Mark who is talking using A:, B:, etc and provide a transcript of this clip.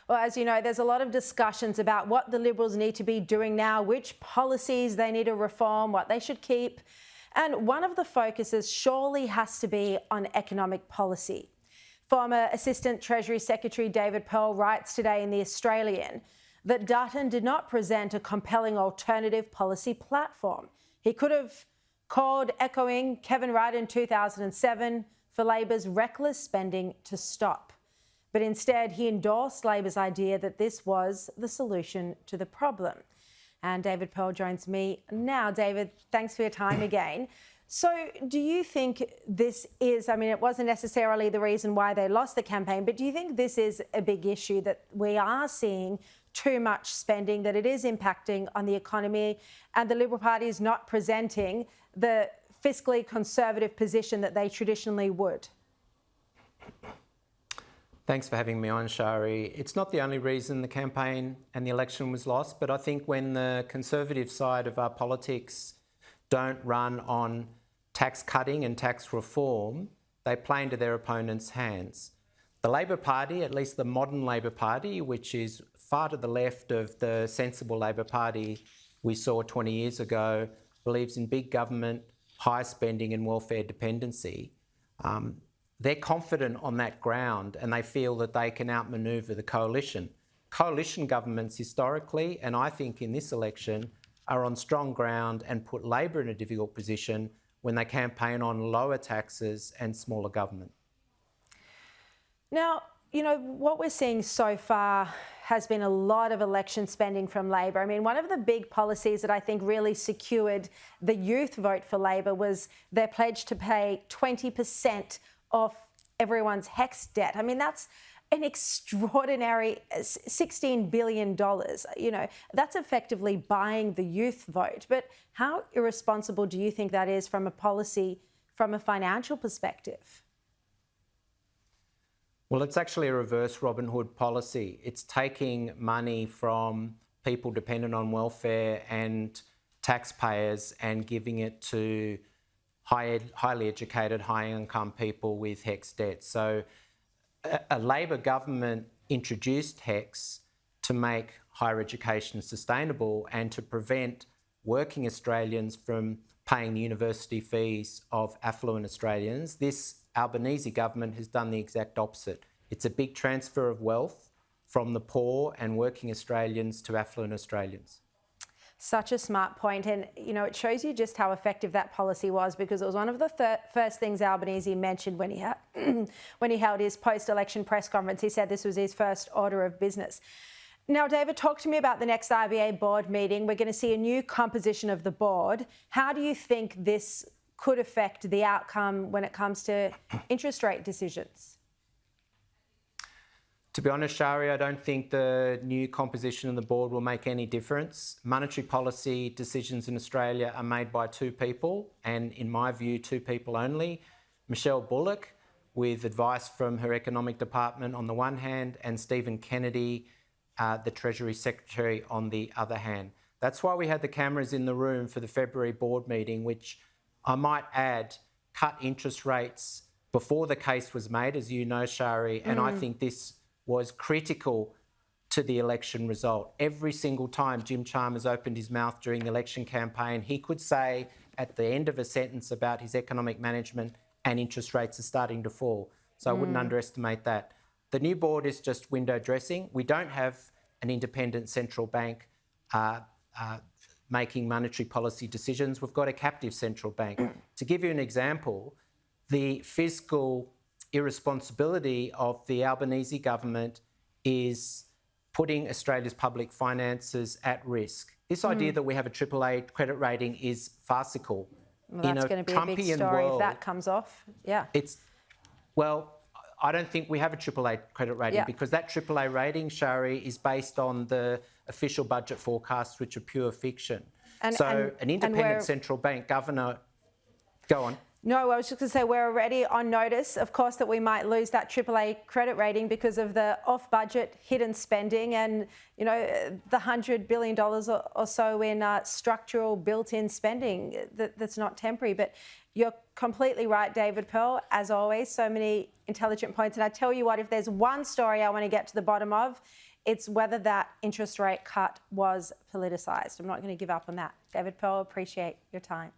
A: Well, as you know, there's a lot of discussions about what the Liberals need to be doing now, which policies they need to reform, what they should keep. And one of the focuses surely has to be on economic policy. Former Assistant Treasury Secretary David Pearl writes today in The Australian that Dutton did not present a compelling alternative policy platform. He could have called echoing Kevin Rudd in 2007 for Labor's reckless spending to stop. But instead, he endorsed Labor's idea that this was the solution to the problem. And David Pearl joins me now. David, thanks for your time again. So do you think this is, it wasn't necessarily the reason why they lost the campaign, but do you think this is a big issue, that we are seeing too much spending, that it is impacting on the economy, and the Liberal Party is not presenting the fiscally conservative position that they traditionally would?
B: Thanks for having me on, Sharri. It's not the only reason the campaign and the election was lost, but I think when the Conservative side of our politics don't run on tax cutting and tax reform, they play into their opponents' hands. The Labor Party, at least the modern Labor Party, which is far to the left of the sensible Labor Party we saw 20 years ago, believes in big government, high spending and welfare dependency. They're confident on that ground and they feel that they can outmaneuver the coalition. Coalition governments historically, and I think in this election, are on strong ground and put Labor in a difficult position when they campaign on lower taxes and smaller government.
A: Now, what we're seeing so far has been a lot of election spending from Labor. One of the big policies that I think really secured the youth vote for Labor was their pledge to pay 20% off everyone's HECS debt. That's an extraordinary $16 billion. That's effectively buying the youth vote. But how irresponsible do you think that is from a policy, from a financial perspective?
B: Well, it's actually a reverse Robin Hood policy. It's taking money from people dependent on welfare and taxpayers and giving it to highly educated, high-income people with HECS debt. So a Labor government introduced HECS to make higher education sustainable and to prevent working Australians from paying the university fees of affluent Australians. This Albanese government has done the exact opposite. It's a big transfer of wealth from the poor and working Australians to affluent Australians.
A: Such a smart point. And, it shows you just how effective that policy was, because it was one of the first things Albanese mentioned when he held his post-election press conference. He said this was his first order of business. Now, David, talk to me about the next RBA board meeting. We're going to see a new composition of the board. How do you think this could affect the outcome when it comes to interest rate decisions?
B: To be honest, Sharri, I don't think the new composition of the board will make any difference. Monetary policy decisions in Australia are made by two people, and in my view, two people only. Michelle Bullock, with advice from her economic department on the one hand, and Stephen Kennedy, the Treasury Secretary, on the other hand. That's why we had the cameras in the room for the February board meeting, which I might add, cut interest rates before the case was made, as you know, Sharri, and I think this was critical to the election result. Every single time Jim Chalmers opened his mouth during the election campaign, he could say at the end of a sentence about his economic management, and interest rates are starting to fall. So I wouldn't underestimate that. The new board is just window dressing. We don't have an independent central bank making monetary policy decisions. We've got a captive central bank. To give you an example, the fiscal irresponsibility of the Albanese government is putting Australia's public finances at risk. This idea that we have a AAA credit rating is farcical.
A: Well, that's going to be a big story if that comes off. Yeah.
B: I don't think we have a AAA credit rating because that AAA rating, Sharri, is based on the official budget forecasts, which are pure fiction. An independent central bank governor... Go on.
A: No, I was just going to say we're already on notice, of course, that we might lose that AAA credit rating because of the off-budget hidden spending and, the $100 billion or so in structural built-in spending that's not temporary. But you're completely right, David Pearl, as always, so many intelligent points. And I tell you what, if there's one story I want to get to the bottom of, It's whether that interest rate cut was politicised. I'm not going to give up on that. David Pearl, appreciate your time.